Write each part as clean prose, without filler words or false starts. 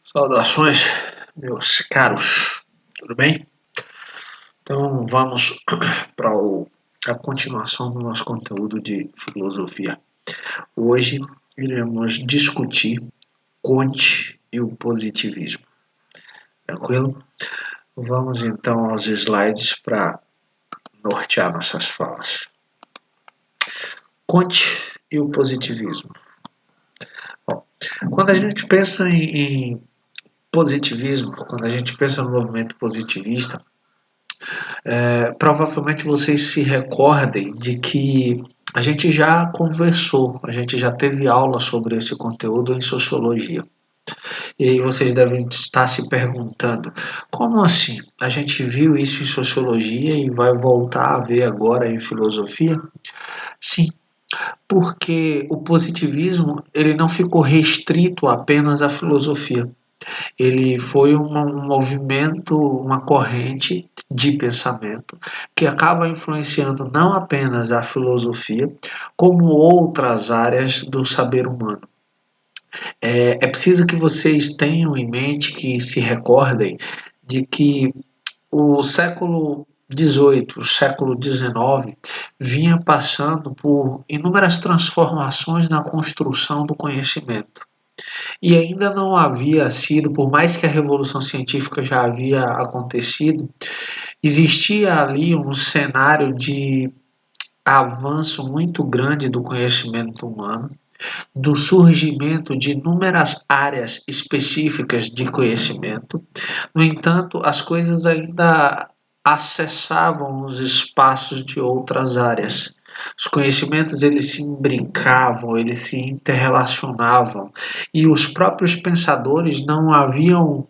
Saudações, meus caros, tudo bem? Então vamos para a continuação do nosso conteúdo de filosofia. Hoje iremos discutir Kant e o positivismo. Tranquilo? Vamos então aos slides para nortear nossas falas. Kant e o positivismo. Bom, quando a gente pensa em positivismo, quando a gente pensa no movimento positivista, provavelmente vocês se recordem de que a gente já conversou, a gente já teve aula sobre esse conteúdo em sociologia. E aí vocês devem estar se perguntando, como assim? A gente viu isso em sociologia e vai voltar a ver agora em filosofia? Sim, porque o positivismo ele não ficou restrito apenas à filosofia. Ele foi um movimento, uma corrente de pensamento que acaba influenciando não apenas a filosofia, como outras áreas do saber humano. É preciso que vocês tenham em mente, que se recordem de que o século XVIII, o século XIX, vinha passando por inúmeras transformações na construção do conhecimento. E ainda não havia sido, por mais que a revolução científica já havia acontecido, existia ali um cenário de avanço muito grande do conhecimento humano, do surgimento de inúmeras áreas específicas de conhecimento. No entanto, as coisas ainda acessavam os espaços de outras áreas. Os conhecimentos eles se imbricavam, eles se interrelacionavam e os próprios pensadores não haviam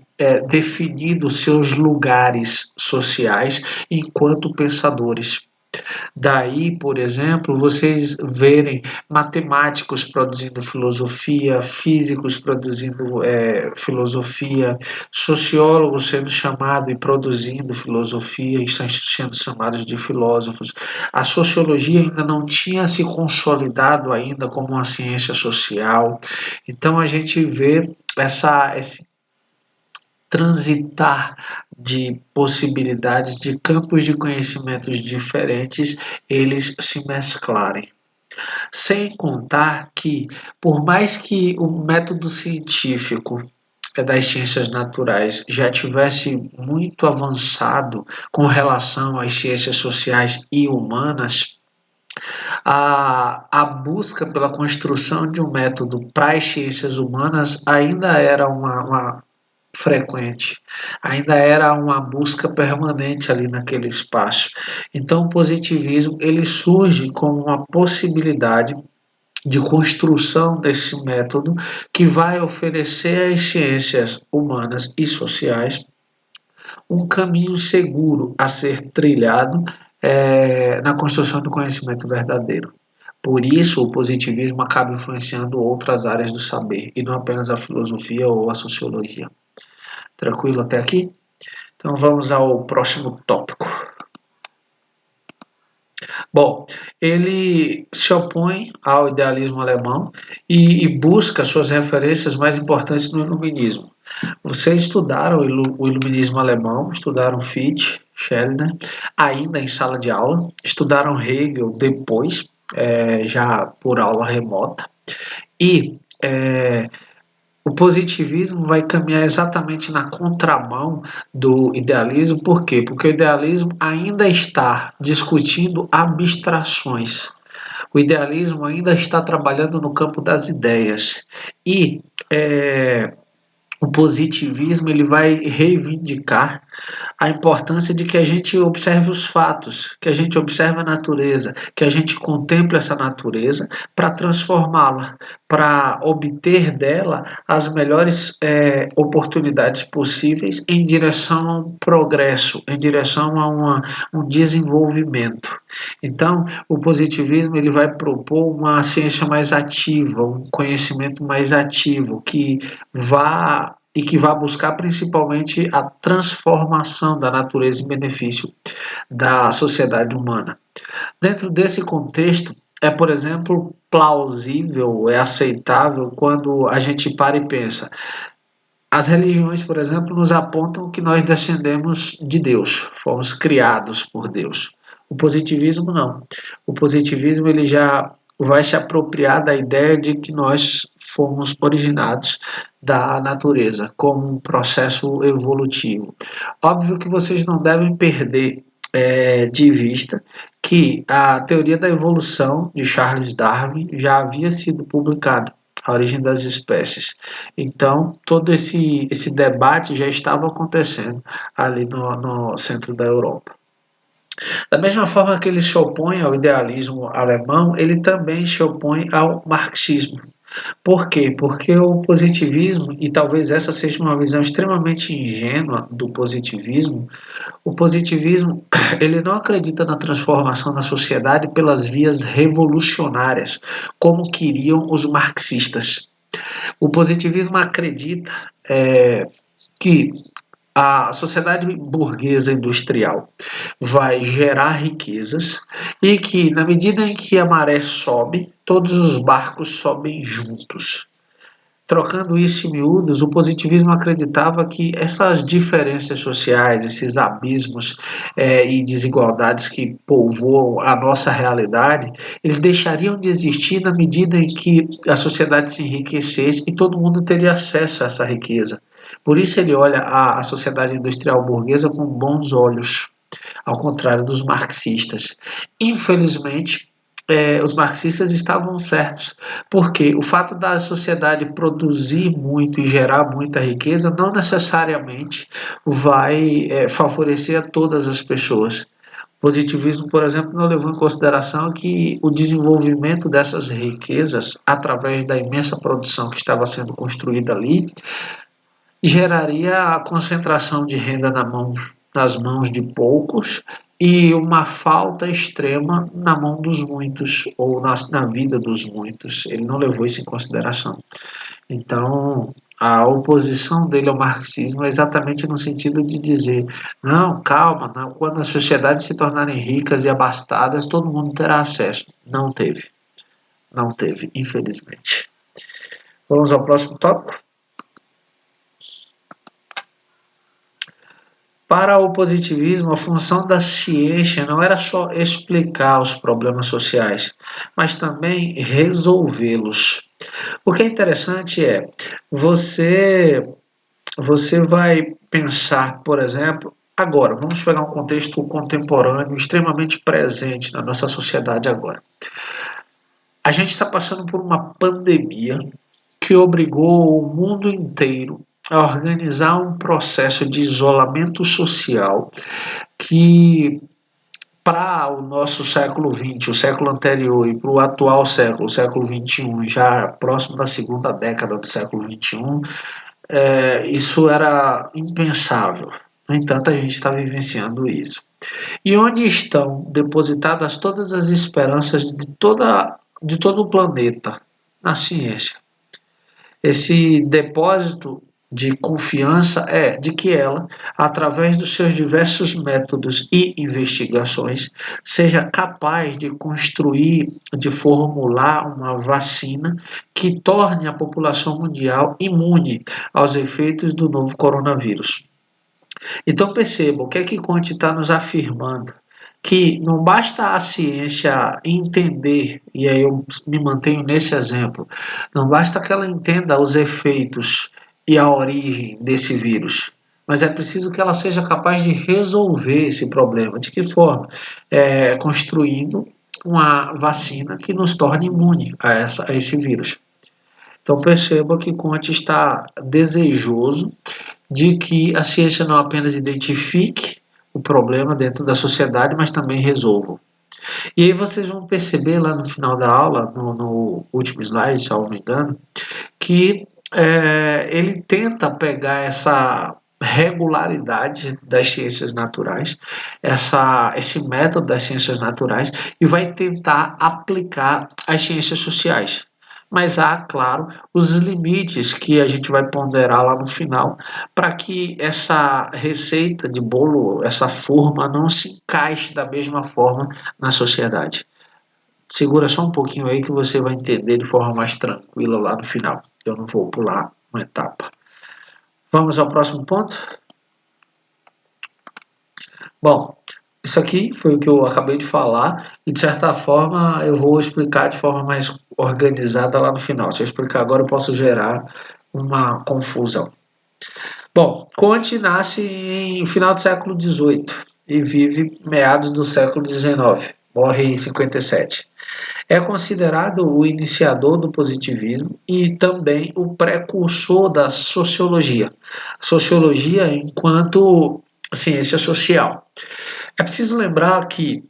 definido seus lugares sociais enquanto pensadores. Daí, por exemplo, vocês verem matemáticos produzindo filosofia, físicos produzindo filosofia, sociólogos sendo chamados e produzindo filosofia e sendo chamados de filósofos. A sociologia ainda não tinha se consolidado ainda como uma ciência social. Então a gente vê esse transitar de possibilidades de campos de conhecimentos diferentes eles se mesclarem. Sem contar que, por mais que o método científico das ciências naturais já tivesse muito avançado com relação às ciências sociais e humanas, a busca pela construção de um método para as ciências humanas ainda era uma frequente, ainda era uma busca permanente ali naquele espaço. Então o positivismo ele surge como uma possibilidade de construção desse método que vai oferecer às ciências humanas e sociais um caminho seguro a ser trilhado na construção do conhecimento verdadeiro. Por isso, o positivismo acaba influenciando outras áreas do saber, e não apenas a filosofia ou a sociologia. Tranquilo até aqui? Então vamos ao próximo tópico. Bom, ele se opõe ao idealismo alemão e busca suas referências mais importantes no iluminismo. Vocês estudaram o iluminismo alemão, estudaram Fichte, Schellner, ainda em sala de aula, estudaram Hegel depois, já por aula remota, e o positivismo vai caminhar exatamente na contramão do idealismo. Por quê? Porque o idealismo ainda está discutindo abstrações. O idealismo ainda está trabalhando no campo das ideias. E o positivismo ele vai reivindicar a importância de que a gente observe os fatos, que a gente observe a natureza, que a gente contemple essa natureza para transformá-la, para obter dela as melhores oportunidades possíveis em direção a um progresso, em direção a um desenvolvimento. Então, o positivismo ele vai propor uma ciência mais ativa, um conhecimento mais ativo, que vá buscar principalmente a transformação da natureza em benefício da sociedade humana. Dentro desse contexto, por exemplo, plausível, é aceitável quando a gente para e pensa: As religiões, por exemplo, nos apontam que nós descendemos de Deus, fomos criados por Deus. O positivismo não. O positivismo ele já vai se apropriar da ideia de que nós fomos originados da natureza, como um processo evolutivo. Óbvio que vocês não devem perder de vista que a teoria da evolução de Charles Darwin já havia sido publicada, A Origem das Espécies. Então, todo esse debate já estava acontecendo ali no centro da Europa. Da mesma forma que ele se opõe ao idealismo alemão, ele também se opõe ao marxismo. Por quê? Porque o positivismo, e talvez essa seja uma visão extremamente ingênua do positivismo, o positivismo ele não acredita na transformação da sociedade pelas vias revolucionárias, como queriam os marxistas. O positivismo acredita que a sociedade burguesa industrial vai gerar riquezas e que, na medida em que a maré sobe, todos os barcos sobem juntos. Trocando isso em miúdos, o positivismo acreditava que essas diferenças sociais, esses abismos e desigualdades que povoam a nossa realidade, eles deixariam de existir na medida em que a sociedade se enriquecesse e todo mundo teria acesso a essa riqueza. Por isso ele olha a sociedade industrial burguesa com bons olhos, ao contrário dos marxistas. Infelizmente, os marxistas estavam certos, porque o fato da sociedade produzir muito e gerar muita riqueza não necessariamente vai favorecer a todas as pessoas. O positivismo, por exemplo, não levou em consideração que o desenvolvimento dessas riquezas, através da imensa produção que estava sendo construída ali, geraria a concentração de renda nas mãos de poucos e uma falta extrema na mão dos muitos, ou na vida dos muitos. Ele não levou isso em consideração. Então, a oposição dele ao marxismo é exatamente no sentido de dizer: não, calma, não, quando as sociedades se tornarem ricas e abastadas, todo mundo terá acesso. Não teve. Não teve, infelizmente. Vamos ao próximo tópico? Para o positivismo, a função da ciência não era só explicar os problemas sociais, mas também resolvê-los. O que é interessante é, você vai pensar, por exemplo, agora, vamos pegar um contexto contemporâneo extremamente presente na nossa sociedade agora. A gente está passando por uma pandemia que obrigou o mundo inteiro a organizar um processo de isolamento social que, para o nosso século XX, o século anterior, e para o atual século, o século XXI, já próximo da segunda década do século XXI, isso era impensável. No entanto, a gente está vivenciando isso. E onde estão depositadas todas as esperanças de todo o planeta? Na ciência. Esse depósito de confiança é de que ela, através dos seus diversos métodos e investigações, seja capaz de construir, de formular uma vacina que torne a população mundial imune aos efeitos do novo coronavírus. Então perceba, o que é que Conte está nos afirmando? Que não basta a ciência entender, e aí eu me mantenho nesse exemplo, não basta que ela entenda os efeitos e a origem desse vírus, mas é preciso que ela seja capaz de resolver esse problema. De que forma? Construindo uma vacina que nos torne imune a esse vírus. Então perceba que Conte está desejoso de que a ciência não apenas identifique o problema dentro da sociedade, mas também resolva. E aí vocês vão perceber lá no final da aula, no último slide, se não me engano, que ele tenta pegar essa regularidade das ciências naturais, esse método das ciências naturais, e vai tentar aplicar às ciências sociais. Mas há, claro, os limites que a gente vai ponderar lá no final, para que essa receita de bolo, essa forma, não se encaixe da mesma forma na sociedade. Segura só um pouquinho aí que você vai entender de forma mais tranquila lá no final. Eu não vou pular uma etapa. Vamos ao próximo ponto? Bom, isso aqui foi o que eu acabei de falar e, de certa forma, eu vou explicar de forma mais organizada lá no final. Se eu explicar agora, eu posso gerar uma confusão. Bom, Conte nasce em final do século XVIII e vive meados do século XIX. Morre em 57. É considerado o iniciador do positivismo e também o precursor da sociologia. Sociologia enquanto ciência social. É preciso lembrar que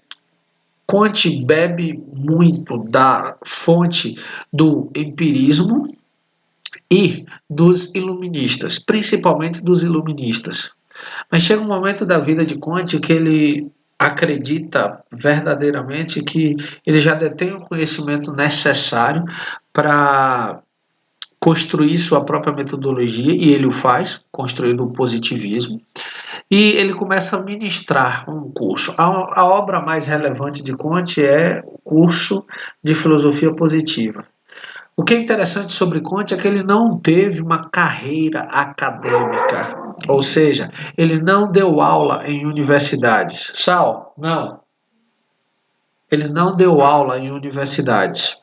Conte bebe muito da fonte do empirismo e dos iluministas, principalmente dos iluministas. Mas chega um momento da vida de Conte que ele acredita verdadeiramente que ele já detém o conhecimento necessário para construir sua própria metodologia, e ele o faz, construindo o positivismo, e ele começa a ministrar um curso. A obra mais relevante de Conte é o curso de filosofia positiva. O que é interessante sobre Conte é que ele não teve uma carreira acadêmica, ou seja, ele não deu aula em universidades. Sal, não. Ele não deu aula em universidades.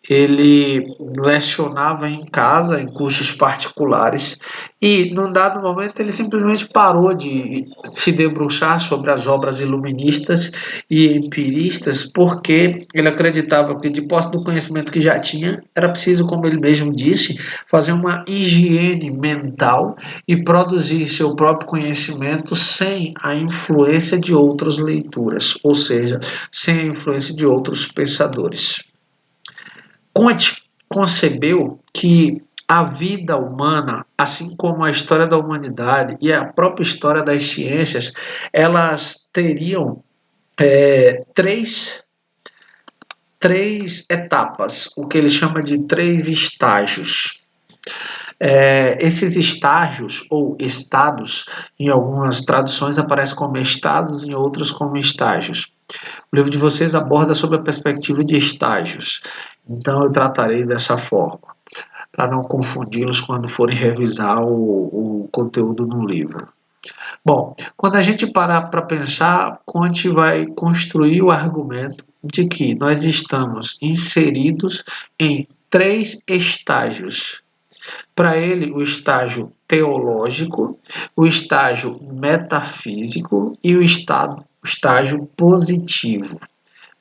Ele lecionava em casa, em cursos particulares, e num dado momento ele simplesmente parou de se debruçar sobre as obras iluministas e empiristas, porque ele acreditava que, de posse do conhecimento que já tinha, era preciso, como ele mesmo disse, fazer uma higiene mental e produzir seu próprio conhecimento sem a influência de outras leituras, ou seja, sem a influência de outros pensadores. Conte concebeu que a vida humana, assim como a história da humanidade e a própria história das ciências, elas teriam três, três etapas, o que ele chama de três estágios. Esses estágios ou estados, em algumas traduções aparecem como estados, em outras como estágios. O livro de vocês aborda sobre a perspectiva de estágios, então eu tratarei dessa forma, para não confundi-los quando forem revisar o conteúdo no livro. Bom, quando a gente parar para pensar, Conte vai construir o argumento de que nós estamos inseridos em três estágios. Para ele, o estágio teológico, o estágio metafísico e o estágio positivo.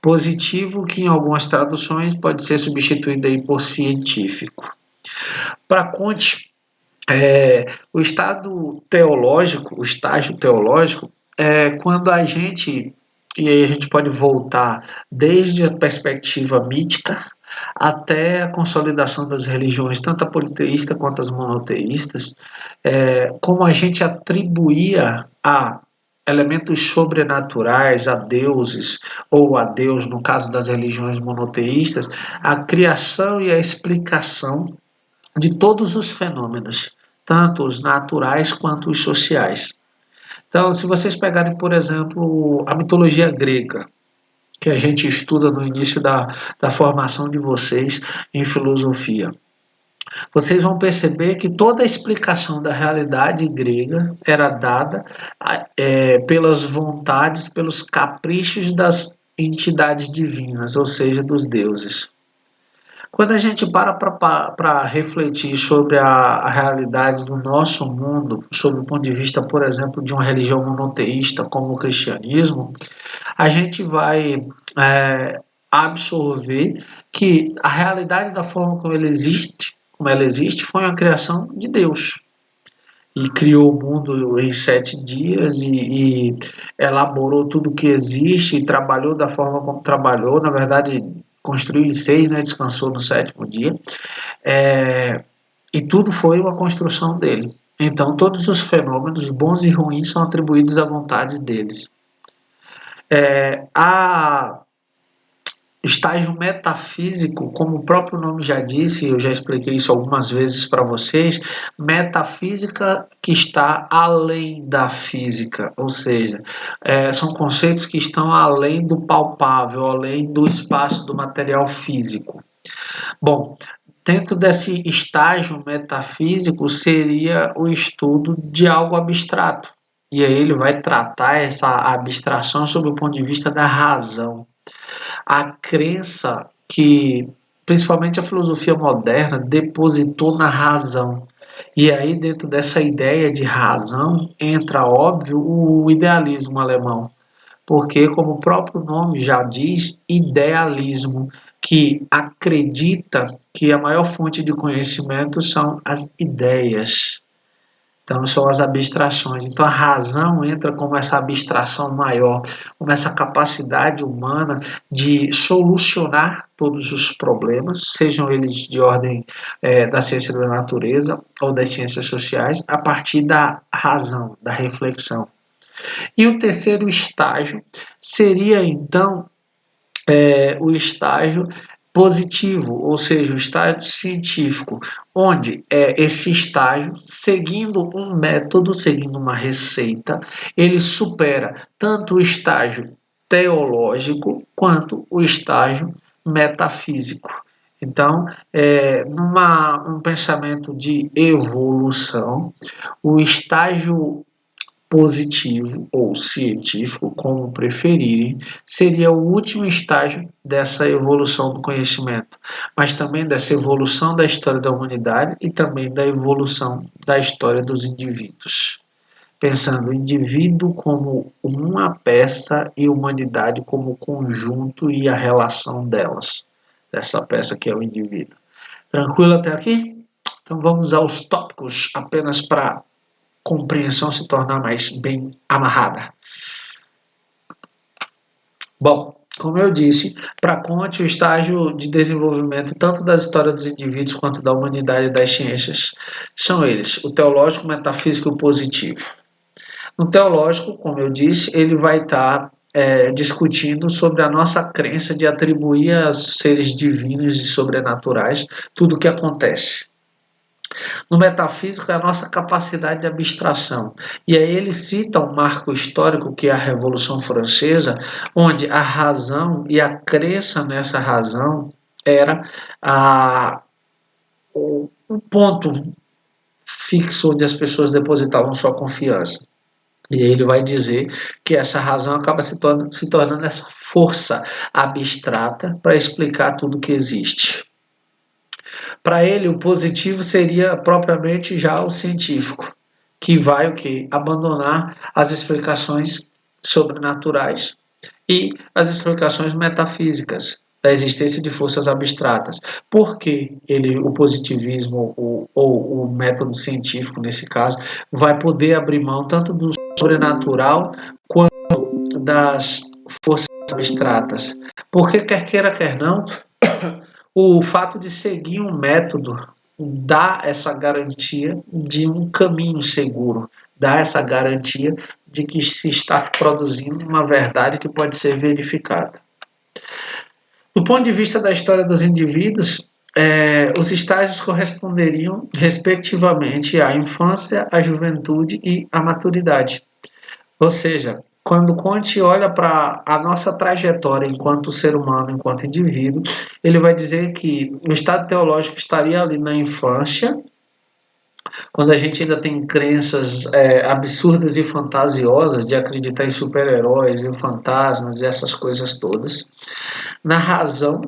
Positivo, que em algumas traduções pode ser substituído aí por científico. Para Conte, o estado teológico, o estágio teológico, é quando a gente, e aí a gente pode voltar desde a perspectiva mítica até a consolidação das religiões, tanto a politeísta quanto as monoteístas, como a gente atribuía a elementos sobrenaturais, a deuses, ou a Deus, no caso das religiões monoteístas, a criação e a explicação de todos os fenômenos, tanto os naturais quanto os sociais. Então, se vocês pegarem, por exemplo, a mitologia grega, que a gente estuda no início da formação de vocês em filosofia, vocês vão perceber que toda a explicação da realidade grega era dada pelas vontades, pelos caprichos das entidades divinas, ou seja, dos deuses. Quando a gente para refletir sobre a realidade do nosso mundo, sob o ponto de vista, por exemplo, de uma religião monoteísta como o cristianismo, a gente vai absorver que a realidade da forma como ela existe, foi uma criação de Deus. E criou o mundo em 7 dias e elaborou tudo o que existe e trabalhou da forma como trabalhou. Na verdade, construiu em 6, né? Descansou no 7º dia. E tudo foi uma construção dele. Então, todos os fenômenos, bons e ruins, são atribuídos à vontade deles. A estágio metafísico, como o próprio nome já disse, eu já expliquei isso algumas vezes para vocês, metafísica que está além da física, ou seja, são conceitos que estão além do palpável, além do espaço do material físico. Bom, Dentro desse estágio metafísico seria o estudo de algo abstrato. E aí ele vai tratar essa abstração sob o ponto de vista da razão. A crença que, principalmente a filosofia moderna, depositou na razão. E aí, dentro dessa ideia de razão, entra, óbvio, o idealismo alemão. Porque, como o próprio nome já diz, idealismo, que acredita que a maior fonte de conhecimento são as ideias. Então, são as abstrações. Então, a razão entra como essa abstração maior, como essa capacidade humana de solucionar todos os problemas, sejam eles de ordem da ciência da natureza ou das ciências sociais, a partir da razão, da reflexão. E o terceiro estágio seria, então, o estágio positivo, ou seja, o estágio científico, onde esse estágio, seguindo um método, seguindo uma receita, ele supera tanto o estágio teológico quanto o estágio metafísico. Então, num pensamento de evolução, o estágio positivo ou científico, como preferirem, seria o último estágio dessa evolução do conhecimento, mas também dessa evolução da história da humanidade e também da evolução da história dos indivíduos. Pensando o indivíduo como uma peça e a humanidade como conjunto e a relação delas, dessa peça que é o indivíduo. Tranquilo até aqui? Então vamos aos tópicos, apenas para compreensão se tornar mais bem amarrada. Bom, como eu disse, para Kant o estágio de desenvolvimento tanto das histórias dos indivíduos quanto da humanidade e das ciências são eles, o teológico, o metafísico e o positivo. No teológico, como eu disse, ele vai estar discutindo sobre a nossa crença de atribuir aos seres divinos e sobrenaturais tudo o que acontece. No metafísico é a nossa capacidade de abstração. E aí ele cita um marco histórico que é a Revolução Francesa, onde a razão e a crença nessa razão era o ponto fixo onde as pessoas depositavam sua confiança. E aí ele vai dizer que essa razão acaba se tornando essa força abstrata para explicar tudo que existe. Para ele, o positivo seria propriamente já o científico, que vai o quê? Abandonar as explicações sobrenaturais e as explicações metafísicas da existência de forças abstratas. Por que o positivismo ou o método científico, nesse caso, vai poder abrir mão tanto do sobrenatural quanto das forças abstratas? Porque quer queira, quer não, o fato de seguir um método dá essa garantia de um caminho seguro, dá essa garantia de que se está produzindo uma verdade que pode ser verificada. Do ponto de vista da história dos indivíduos, os estágios corresponderiam, respectivamente, à infância, à juventude e à maturidade. Ou seja, quando Kant olha para a nossa trajetória enquanto ser humano, enquanto indivíduo, ele vai dizer que o estado teológico estaria ali na infância, quando a gente ainda tem crenças absurdas e fantasiosas de acreditar em super-heróis, em fantasmas e essas coisas todas. Na razão,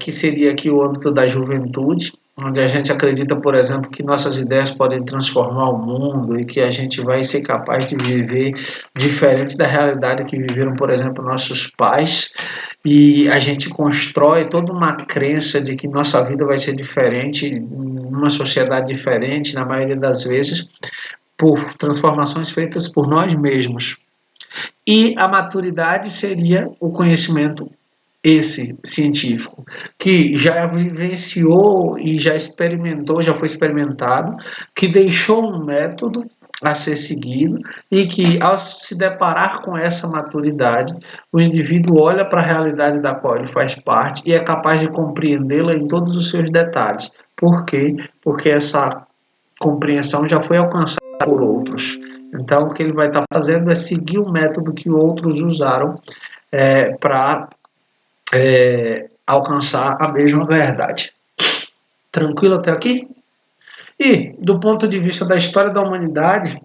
que seria aqui o âmbito da juventude, onde a gente acredita, por exemplo, que nossas ideias podem transformar o mundo e que a gente vai ser capaz de viver diferente da realidade que viveram, por exemplo, nossos pais, e a gente constrói toda uma crença de que nossa vida vai ser diferente, numa sociedade diferente, na maioria das vezes, por transformações feitas por nós mesmos. E a maturidade seria o conhecimento esse científico, que já vivenciou e já experimentou, já foi experimentado, que deixou um método a ser seguido e que, ao se deparar com essa maturidade, o indivíduo olha para a realidade da qual ele faz parte e é capaz de compreendê-la em todos os seus detalhes. Por quê? Porque essa compreensão já foi alcançada por outros. Então, o que ele vai estar fazendo é seguir o método que outros usaram para alcançar a mesma verdade. Tranquilo até aqui? E, do ponto de vista da história da humanidade,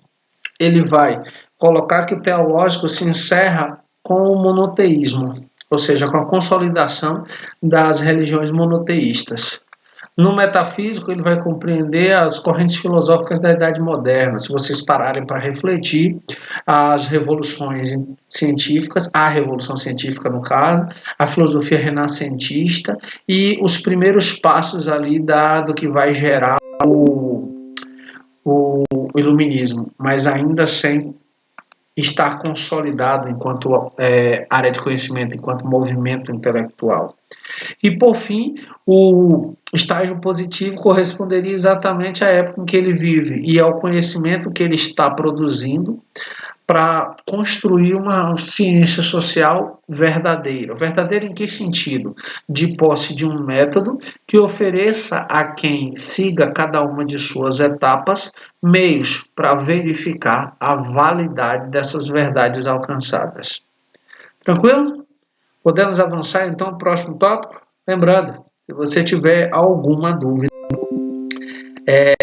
ele vai colocar que o teológico se encerra com o monoteísmo, ou seja, com a consolidação das religiões monoteístas. No metafísico, ele vai compreender as correntes filosóficas da Idade Moderna. Se vocês pararem para refletir, as revoluções científicas, a Revolução Científica, no caso, a filosofia renascentista e os primeiros passos ali do que vai gerar o iluminismo, mas ainda sem estar consolidado enquanto área de conhecimento, enquanto movimento intelectual. E, por fim, o estágio positivo corresponderia exatamente à época em que ele vive e ao conhecimento que ele está produzindo para construir uma ciência social verdadeira. Verdadeira em que sentido? De posse de um método que ofereça a quem siga cada uma de suas etapas meios para verificar a validade dessas verdades alcançadas. Tranquilo? Podemos avançar então para o próximo tópico? Lembrando, se você tiver alguma dúvida,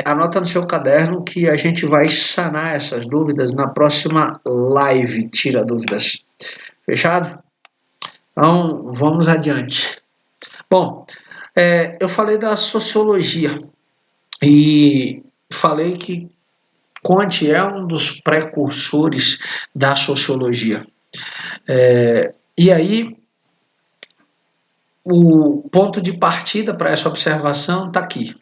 anota no seu caderno que a gente vai sanar essas dúvidas na próxima live Tira Dúvidas. Fechado? Então, vamos adiante. Bom, eu falei da sociologia e falei que Kant é um dos precursores da sociologia. E aí, o ponto de partida para essa observação está aqui.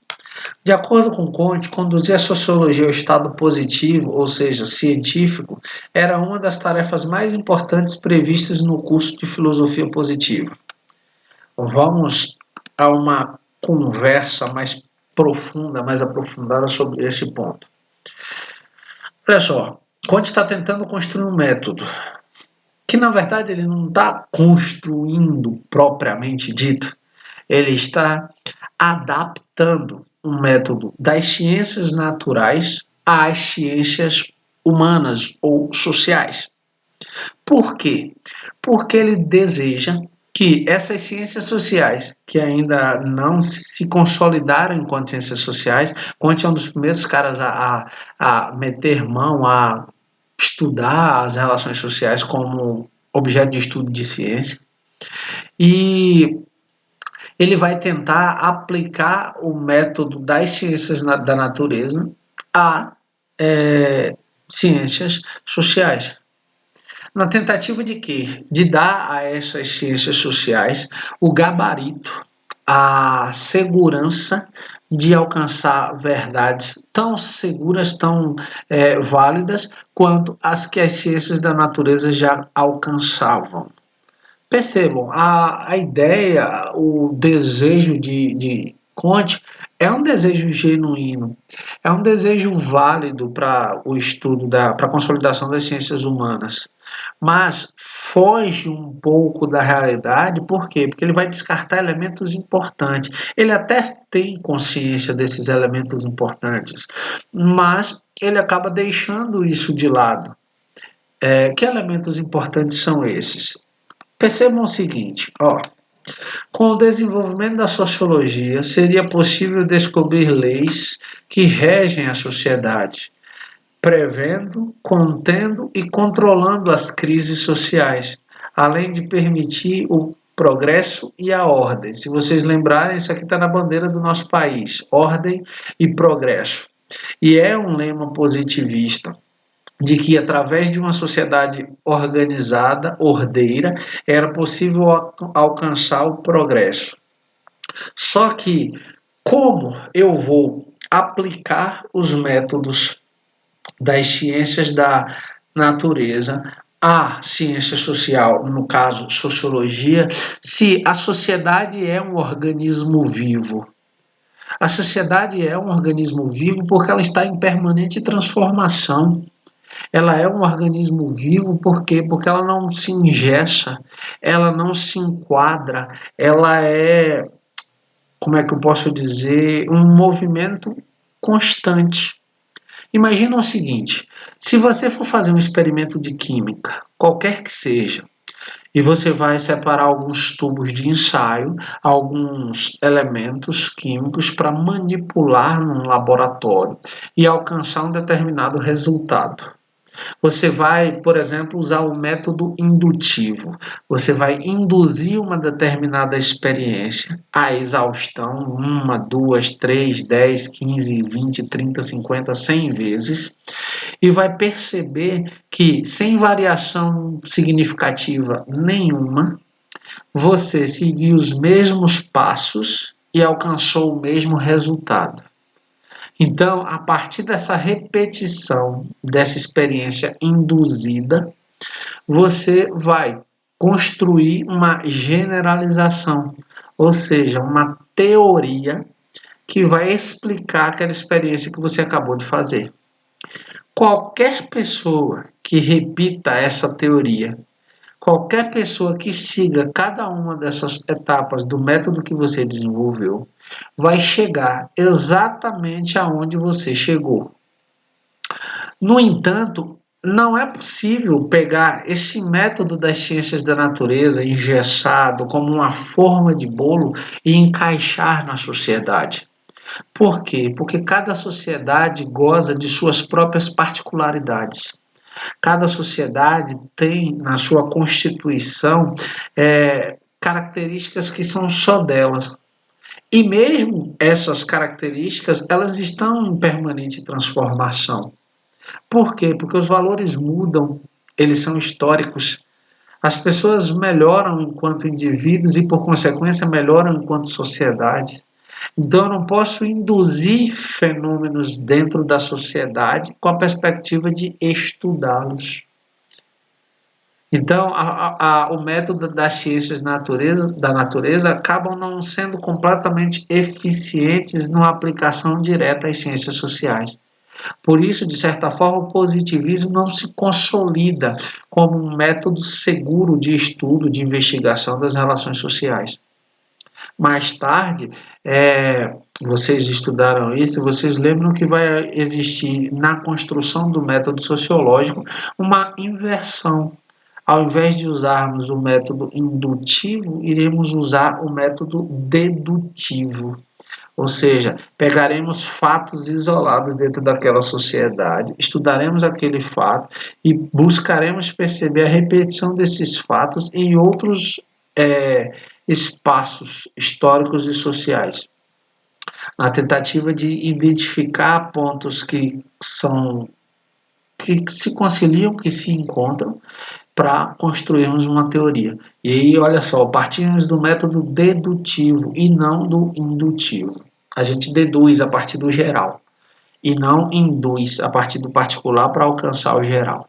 De acordo com Kant, conduzir a sociologia ao estado positivo, ou seja, científico, era uma das tarefas mais importantes previstas no curso de filosofia positiva. Vamos a uma conversa mais profunda, mais aprofundada sobre esse ponto. Olha só, Kant está tentando construir um método que, na verdade, ele não está construindo propriamente dito, ele está adaptando um método das ciências naturais às ciências humanas ou sociais. Por quê? Porque ele deseja que essas ciências sociais, que ainda não se consolidaram enquanto ciências sociais, Kant é um dos primeiros caras a meter mão, a estudar as relações sociais como objeto de estudo de ciência, e ele vai tentar aplicar o método das ciências da natureza a ciências sociais. Na tentativa de quê? De dar a essas ciências sociais o gabarito, a segurança de alcançar verdades tão seguras, tão válidas, quanto as que as ciências da natureza já alcançavam. Percebam, a ideia, o desejo de Kant é um desejo genuíno, é um desejo válido para o estudo, para a consolidação das ciências humanas, mas foge um pouco da realidade. Por quê? Porque ele vai descartar elementos importantes. Ele até tem consciência desses elementos importantes, mas ele acaba deixando isso de lado. Que elementos importantes são esses? Percebam o seguinte, com o desenvolvimento da sociologia, seria possível descobrir leis que regem a sociedade, prevendo, contendo e controlando as crises sociais, além de permitir o progresso e a ordem. Se vocês lembrarem, isso aqui está na bandeira do nosso país, ordem e progresso. E é um lema positivista, de que através de uma sociedade organizada, ordeira, era possível alcançar o progresso. Só que, como eu vou aplicar os métodos das ciências da natureza à ciência social, no caso, sociologia, se a sociedade é um organismo vivo? A sociedade é um organismo vivo porque ela está em permanente transformação. Ela é um organismo vivo, por quê? Porque ela não se engessa, ela não se enquadra, ela é, como é que eu posso dizer, um movimento constante. Imagina o seguinte, se você for fazer um experimento de química, qualquer que seja, E você vai separar alguns tubos de ensaio, alguns elementos químicos para manipular num laboratório e alcançar um determinado resultado. Você vai, por exemplo, usar o método indutivo. Você vai induzir uma determinada experiência à exaustão, 1, 2, 3, 10, 15, 20, 30, 50, 100 vezes, e vai perceber que, sem variação significativa nenhuma, você seguiu os mesmos passos e alcançou o mesmo resultado. Então, a partir dessa repetição, dessa experiência induzida, você vai construir uma generalização, ou seja, uma teoria que vai explicar aquela experiência que você acabou de fazer. Qualquer pessoa que repita essa teoria, qualquer pessoa que siga cada uma dessas etapas do método que você desenvolveu, vai chegar exatamente aonde você chegou. No entanto, não é possível pegar esse método das ciências da natureza engessado como uma forma de bolo e encaixar na sociedade. Por quê? Porque cada sociedade goza de suas próprias particularidades. Cada sociedade tem na sua constituição características que são só delas. E mesmo essas características, elas estão em permanente transformação. Por quê? Porque os valores mudam, eles são históricos. As pessoas melhoram enquanto indivíduos e, por consequência, melhoram enquanto sociedade. Então, eu não posso induzir fenômenos dentro da sociedade com a perspectiva de estudá-los. Então, o método das ciências da natureza acabam não sendo completamente eficientes na aplicação direta às ciências sociais. Por isso, de certa forma, o positivismo não se consolida como um método seguro de estudo, de investigação das relações sociais. Mais tarde, vocês estudaram isso, vocês lembram que vai existir na construção do método sociológico uma inversão. Ao invés de usarmos o método indutivo, iremos usar o método dedutivo. Ou seja, pegaremos fatos isolados dentro daquela sociedade, estudaremos aquele fato e buscaremos perceber a repetição desses fatos em outros espaços históricos e sociais. Na tentativa de identificar pontos que se conciliam, que se encontram, para construirmos uma teoria. E aí, olha só, partimos do método dedutivo e não do indutivo. A gente deduz a partir do geral e não induz a partir do particular para alcançar o geral.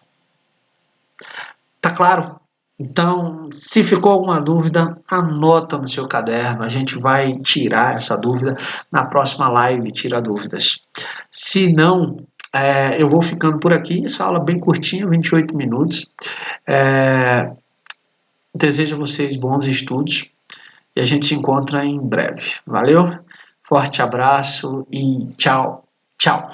Tá claro? Então, se ficou alguma dúvida, anota no seu caderno. A gente vai tirar essa dúvida na próxima live, tira dúvidas. Se não, eu vou ficando por aqui. Essa aula bem curtinha, 28 minutos. Desejo a vocês bons estudos e a gente se encontra em breve. Valeu? Forte abraço e tchau, tchau.